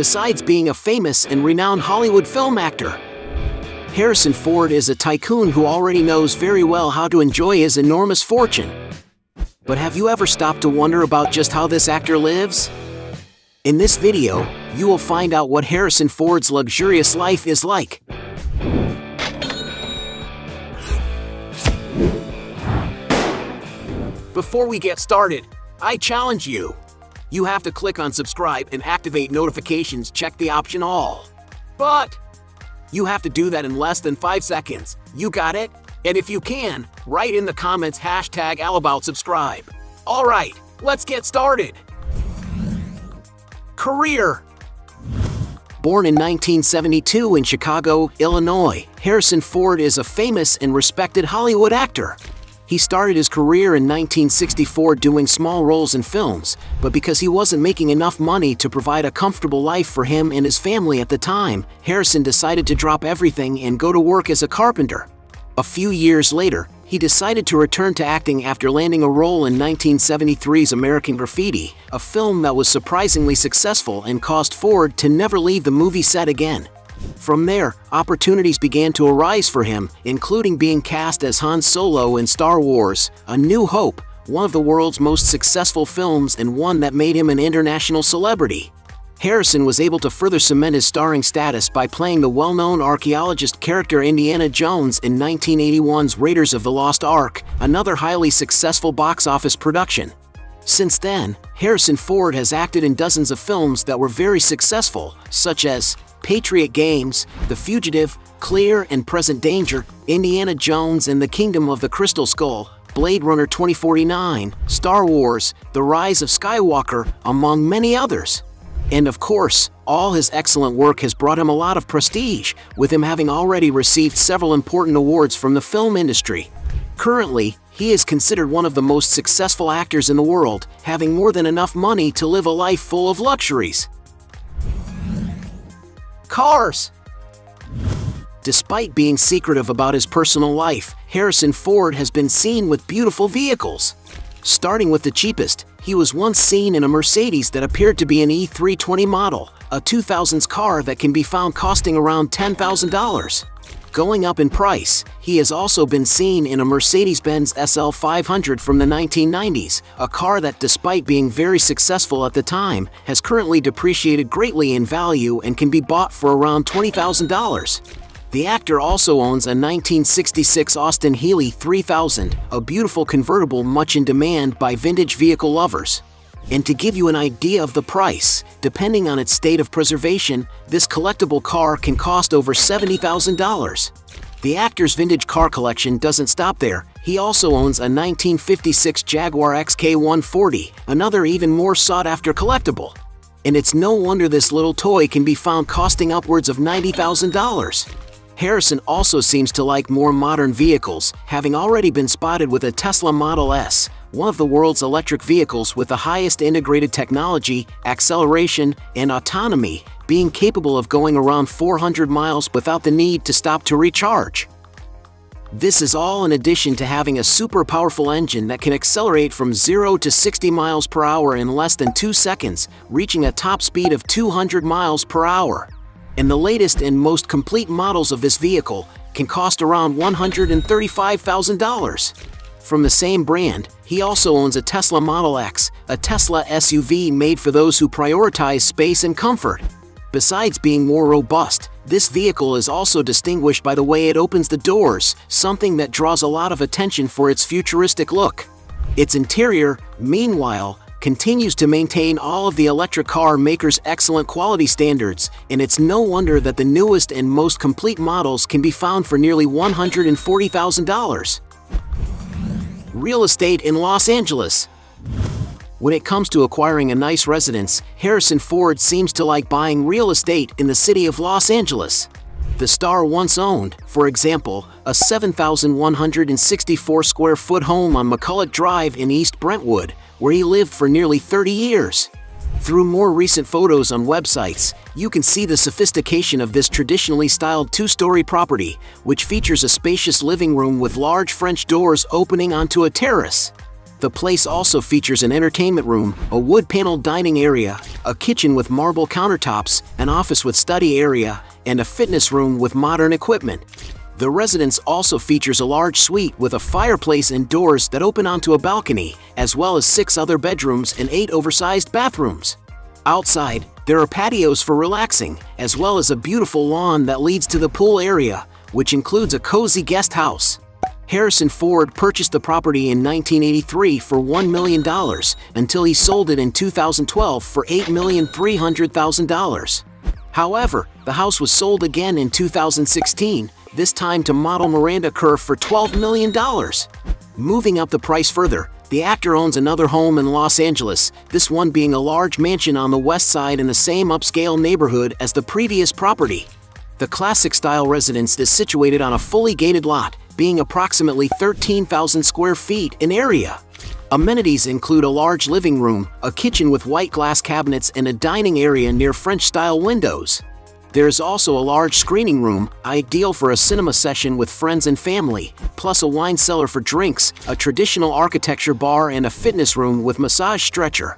besides being a famous and renowned Hollywood film actor. Harrison Ford is a tycoon who already knows very well how to enjoy his enormous fortune. But have you ever stopped to wonder about just how this actor lives? In this video, you will find out what Harrison Ford's luxurious life is like. Before we get started, I challenge you. You have to click on subscribe and activate notifications, check the option all. But you have to do that in less than 5 seconds. You got it? And if you can, write in the comments #allaboutSubscribe. Alright, let's get started. Career. Born in 1972 in Chicago, Illinois, Harrison Ford is a famous and respected Hollywood actor. He started his career in 1964 doing small roles in films, but because he wasn't making enough money to provide a comfortable life for him and his family at the time, Harrison decided to drop everything and go to work as a carpenter. A few years later, he decided to return to acting after landing a role in 1973's American Graffiti, a film that was surprisingly successful and caused Ford to never leave the movie set again. From there, opportunities began to arise for him, including being cast as Han Solo in Star Wars: A New Hope, one of the world's most successful films and one that made him an international celebrity. Harrison was able to further cement his starring status by playing the well-known archaeologist character Indiana Jones in 1981's Raiders of the Lost Ark, another highly successful box office production. Since then, Harrison Ford has acted in dozens of films that were very successful, such as Patriot Games, The Fugitive, Clear and Present Danger, Indiana Jones and the Kingdom of the Crystal Skull, Blade Runner 2049, Star Wars, The Rise of Skywalker, among many others. And of course, all his excellent work has brought him a lot of prestige, with him having already received several important awards from the film industry. Currently, he is considered one of the most successful actors in the world, having more than enough money to live a life full of luxuries. Cars. Despite being secretive about his personal life, Harrison Ford has been seen with beautiful vehicles. Starting with the cheapest, he was once seen in a Mercedes that appeared to be an E320 model, a 2000s car that can be found costing around $10,000. Going up in price, he has also been seen in a Mercedes-Benz SL 500 from the 1990s, a car that, despite being very successful at the time, has currently depreciated greatly in value and can be bought for around $20,000. The actor also owns a 1966 Austin Healey 3000, a beautiful convertible much in demand by vintage vehicle lovers. And to give you an idea of the price, depending on its state of preservation, this collectible car can cost over $70,000. The actor's vintage car collection doesn't stop there. He also owns a 1956 Jaguar XK140, another even more sought-after collectible. And it's no wonder this little toy can be found costing upwards of $90,000. Harrison also seems to like more modern vehicles, having already been spotted with a Tesla Model S, one of the world's electric vehicles with the highest integrated technology, acceleration, and autonomy, being capable of going around 400 miles without the need to stop to recharge. This is all in addition to having a super powerful engine that can accelerate from 0 to 60 miles per hour in less than 2 seconds, reaching a top speed of 200 miles per hour. And the latest and most complete models of this vehicle can cost around $135,000. From the same brand, he also owns a Tesla Model X, a Tesla SUV made for those who prioritize space and comfort. Besides being more robust, this vehicle is also distinguished by the way it opens the doors, something that draws a lot of attention for its futuristic look. Its interior, meanwhile, continues to maintain all of the electric car makers' excellent quality standards, and it's no wonder that the newest and most complete models can be found for nearly $140,000. Real estate in Los Angeles. When it comes to acquiring a nice residence, Harrison Ford seems to like buying real estate in the city of Los Angeles. The star once owned, for example, a 7,164 square foot home on McCulloch Drive in East Brentwood, where he lived for nearly 30 years. Through more recent photos on websites, you can see the sophistication of this traditionally styled two-story property, which features a spacious living room with large French doors opening onto a terrace. The place also features an entertainment room, a wood-paneled dining area, a kitchen with marble countertops, an office with study area, and a fitness room with modern equipment. The residence also features a large suite with a fireplace and doors that open onto a balcony, as well as 6 other bedrooms and 8 oversized bathrooms. Outside, there are patios for relaxing, as well as a beautiful lawn that leads to the pool area, which includes a cozy guest house. Harrison Ford purchased the property in 1983 for $1 million until he sold it in 2012 for $8,300,000. However, the house was sold again in 2016, this time to model Miranda Kerr for $12 million. Moving up the price further, the actor owns another home in Los Angeles, this one being a large mansion on the west side in the same upscale neighborhood as the previous property. The classic-style residence is situated on a fully gated lot, being approximately 13,000 square feet in area. Amenities include a large living room, a kitchen with white glass cabinets, and a dining area near French-style windows. There is also a large screening room, ideal for a cinema session with friends and family, plus a wine cellar for drinks, a traditional architecture bar, and a fitness room with massage stretcher.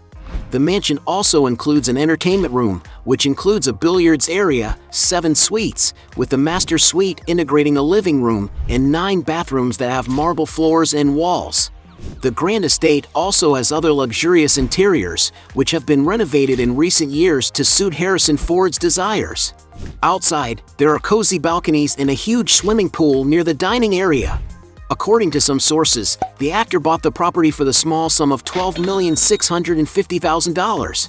The mansion also includes an entertainment room, which includes a billiards area, 7 suites, with the master suite integrating a living room, and 9 bathrooms that have marble floors and walls. The grand estate also has other luxurious interiors, which have been renovated in recent years to suit Harrison Ford's desires. Outside, there are cozy balconies and a huge swimming pool near the dining area. According to some sources, the actor bought the property for the small sum of $12,650,000.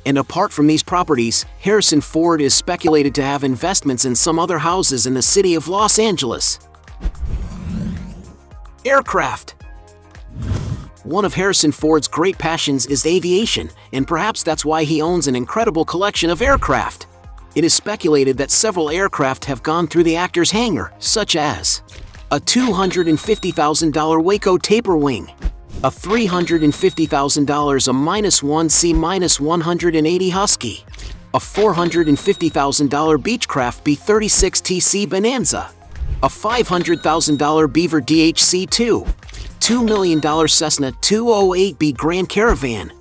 And apart from these properties, Harrison Ford is speculated to have investments in some other houses in the city of Los Angeles. Aircraft. One of Harrison Ford's great passions is aviation, and perhaps that's why he owns an incredible collection of aircraft. It is speculated that several aircraft have gone through the actor's hangar, such as a $250,000 Waco taper wing, a $350,000 A-1C-180 Husky, a $450,000 Beechcraft B-36TC Bonanza, a $500,000 Beaver DHC-2, $2 million Cessna 208B Grand Caravan,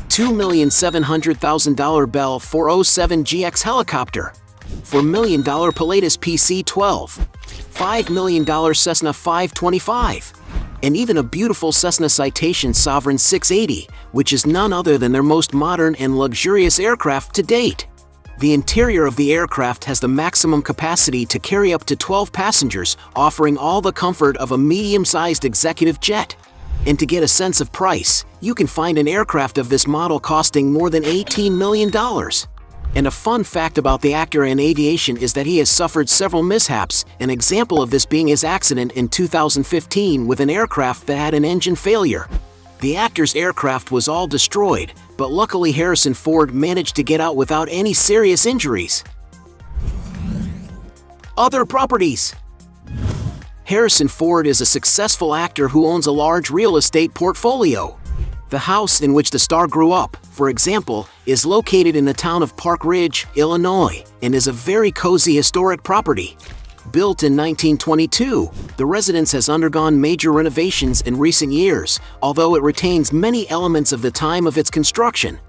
$2,700,000 Bell 407GX helicopter, $4 million Pilatus PC-12, $5 million Cessna 525, and even a beautiful Cessna Citation Sovereign 680, which is none other than their most modern and luxurious aircraft to date. The interior of the aircraft has the maximum capacity to carry up to 12 passengers, offering all the comfort of a medium-sized executive jet. And to get a sense of price, you can find an aircraft of this model costing more than $18 million. And a fun fact about the actor in aviation is that he has suffered several mishaps, an example of this being his accident in 2015 with an aircraft that had an engine failure. The actor's aircraft was all destroyed, but luckily Harrison Ford managed to get out without any serious injuries. Other properties. Harrison Ford is a successful actor who owns a large real estate portfolio. The house in which the star grew up, for example, is located in the town of Park Ridge, Illinois, and is a very cozy historic property. Built in 1922, the residence has undergone major renovations in recent years, although it retains many elements of the time of its construction.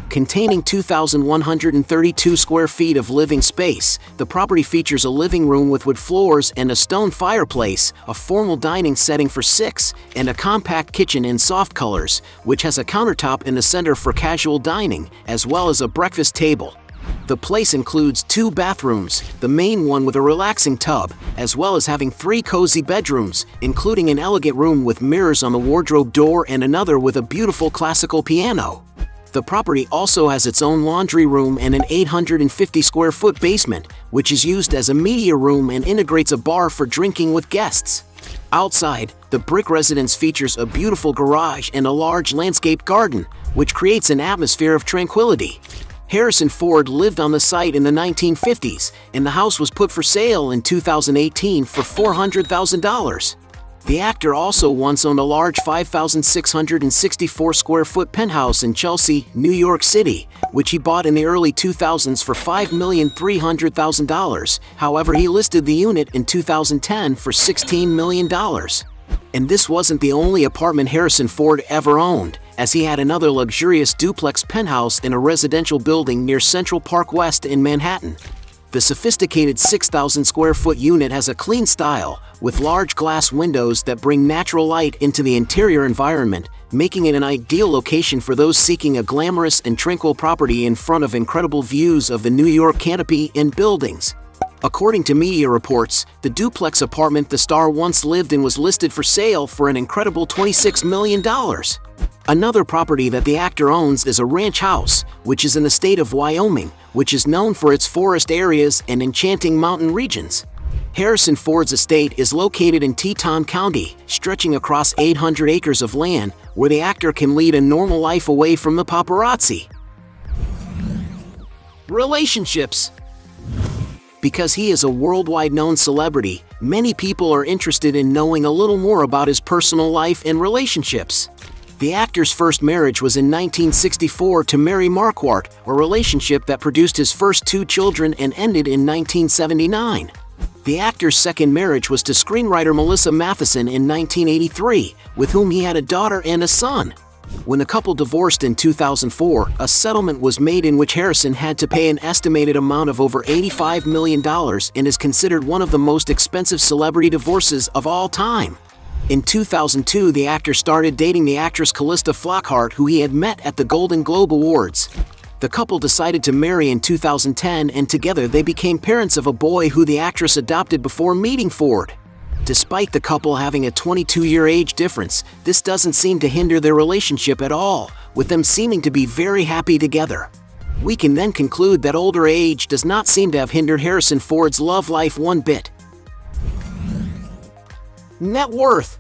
Containing 2,132 square feet of living space, the property features a living room with wood floors and a stone fireplace, a formal dining setting for 6, and a compact kitchen in soft colors, which has a countertop in the center for casual dining, as well as a breakfast table. The place includes 2 bathrooms, the main one with a relaxing tub, as well as having 3 cozy bedrooms, including an elegant room with mirrors on the wardrobe door and another with a beautiful classical piano. The property also has its own laundry room and an 850 square foot basement, which is used as a media room and integrates a bar for drinking with guests. Outside, the brick residence features a beautiful garage and a large landscaped garden, which creates an atmosphere of tranquility. Harrison Ford lived on the site in the 1950s, and the house was put for sale in 2018 for $400,000. The actor also once owned a large 5,664 square foot penthouse in Chelsea, New York City, which he bought in the early 2000s for $5,300,000. However, he listed the unit in 2010 for $16 million. And this wasn't the only apartment Harrison Ford ever owned, as he had another luxurious duplex penthouse in a residential building near Central Park West in Manhattan. The sophisticated 6,000 square foot unit has a clean style, with large glass windows that bring natural light into the interior environment, making it an ideal location for those seeking a glamorous and tranquil property in front of incredible views of the New York canopy and buildings. According to media reports, the duplex apartment the star once lived in was listed for sale for an incredible $26 million. Another property that the actor owns is a ranch house, which is in the state of Wyoming, which is known for its forest areas and enchanting mountain regions. Harrison Ford's estate is located in Teton County, stretching across 800 acres of land, where the actor can lead a normal life away from the paparazzi. Relationships. Because he is a worldwide known celebrity, many people are interested in knowing a little more about his personal life and relationships. The actor's first marriage was in 1964 to Mary Marquardt, a relationship that produced his first 2 children and ended in 1979. The actor's second marriage was to screenwriter Melissa Matheson in 1983, with whom he had a daughter and a son. When the couple divorced in 2004, a settlement was made in which Harrison had to pay an estimated amount of over $85 million and is considered one of the most expensive celebrity divorces of all time. In 2002, the actor started dating the actress Callista Flockhart, who he had met at the Golden Globe Awards. The couple decided to marry in 2010, and together they became parents of a boy who the actress adopted before meeting Ford. Despite the couple having a 22-year age difference, this doesn't seem to hinder their relationship at all, with them seeming to be very happy together. We can then conclude that older age does not seem to have hindered Harrison Ford's love life one bit. Net worth.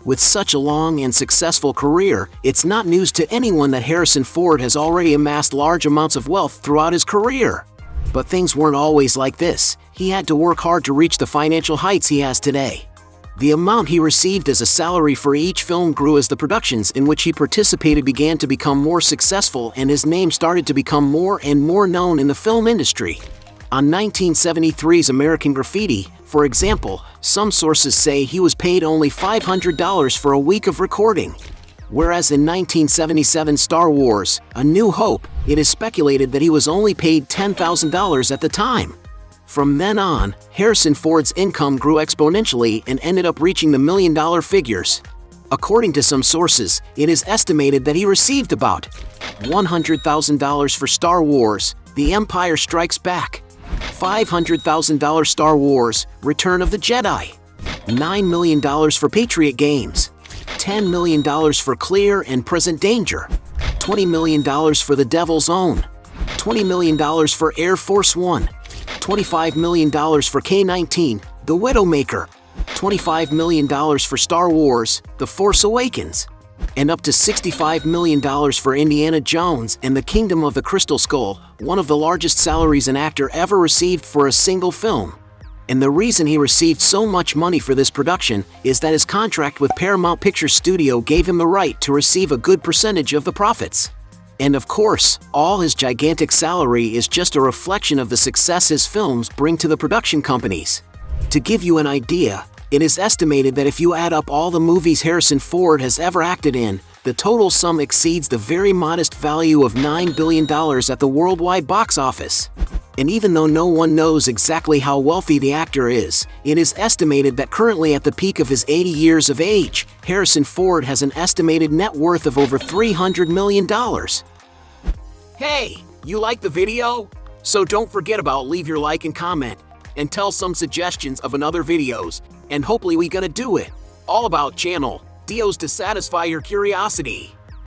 With such a long and successful career, it's not news to anyone that Harrison Ford has already amassed large amounts of wealth throughout his career. But things weren't always like this. He had to work hard to reach the financial heights he has today. The amount he received as a salary for each film grew as the productions in which he participated began to become more successful, and his name started to become more and more known in the film industry. On 1973's American Graffiti, for example, some sources say he was paid only $500 for a week of recording. Whereas in 1977's Star Wars: A New Hope, it is speculated that he was only paid $10,000 at the time. From then on, Harrison Ford's income grew exponentially and ended up reaching the million-dollar figures. According to some sources, it is estimated that he received about $100,000 for Star Wars: The Empire Strikes Back, $500,000 Star Wars: Return of the Jedi, $9 million for Patriot Games, $10 million for Clear and Present Danger, $20 million for The Devil's Own, $20 million for Air Force One, $25 million for K-19, The Widowmaker, $25 million for Star Wars: The Force Awakens, and up to $65 million for Indiana Jones and the Kingdom of the Crystal Skull, one of the largest salaries an actor ever received for a single film. And the reason he received so much money for this production is that his contract with Paramount Pictures Studio gave him the right to receive a good percentage of the profits. And of course, all his gigantic salary is just a reflection of the success his films bring to the production companies. To give you an idea, it is estimated that if you add up all the movies Harrison Ford has ever acted in, the total sum exceeds the very modest value of $9 billion at the worldwide box office. And even though no one knows exactly how wealthy the actor is, it is estimated that currently at the peak of his 80 years of age, Harrison Ford has an estimated net worth of over $300 million. Hey, you like the video? So don't forget about leave your like and comment, and tell some suggestions of another videos, and hopefully we gonna do it. All about channel deals to satisfy your curiosity.